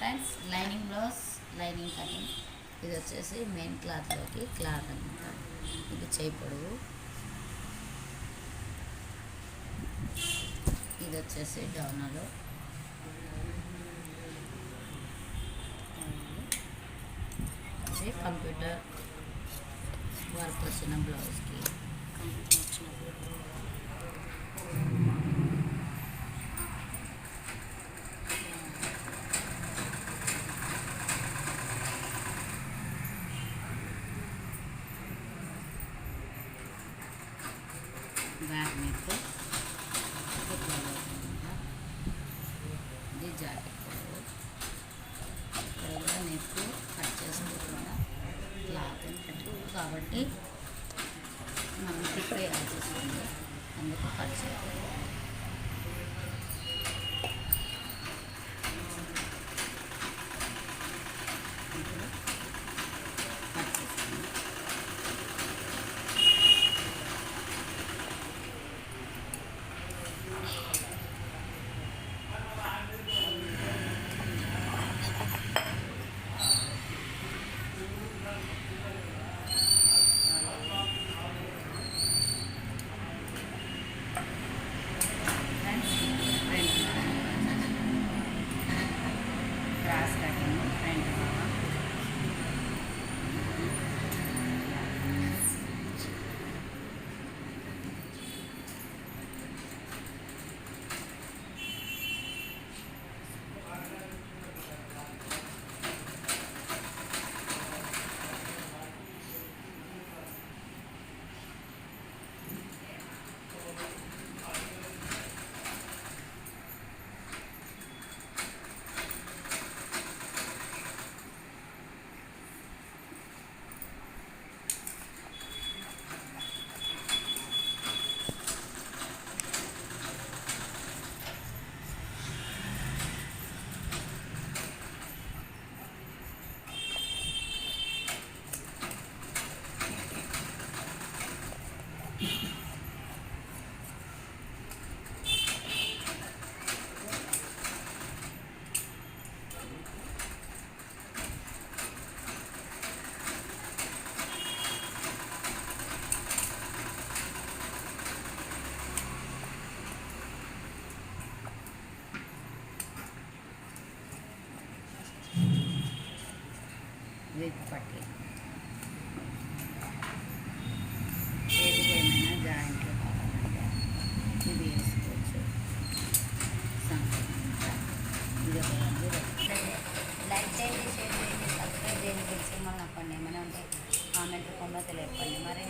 Friends, lining blouse, lining cutting. ఇది వచ్చేసి main క్లాత్లోకి cloth అనమాట. ఇది చేయి పొడవు. ఇది వచ్చేసి డౌనాలో. ఇది కంప్యూటర్ వర్క్ వచ్చిన బ్లౌజ్కి బ్యాక్ నెక్, ఇది జాకెట్ పొడవు. ఇక్కడ నెక్ కట్ చేసుకుంటున్నా. క్లాత్ కట్టు కాబట్టి మనం తిప్పేయాల్సి వస్తుంది, అందుకు కట్ చేయాలి. కట్ చేసుకుందాం. క్రాస్ కటింగ్ ఫ్రంట్ భాగం. విత్ పట్టి చేతికి ఏమైనా జాయింట్లు కావాలంటే ఇది వేసుకోవచ్చు. ఇది ఒక లైక్ చేయండి, షేర్ చేయండి, సబ్స్క్రైబ్ చేయండి. తెలిసి మళ్ళీ నప్పండి. ఏమైనా ఉంటే కామెంట్ రూపంలో తెలియపండి. మరి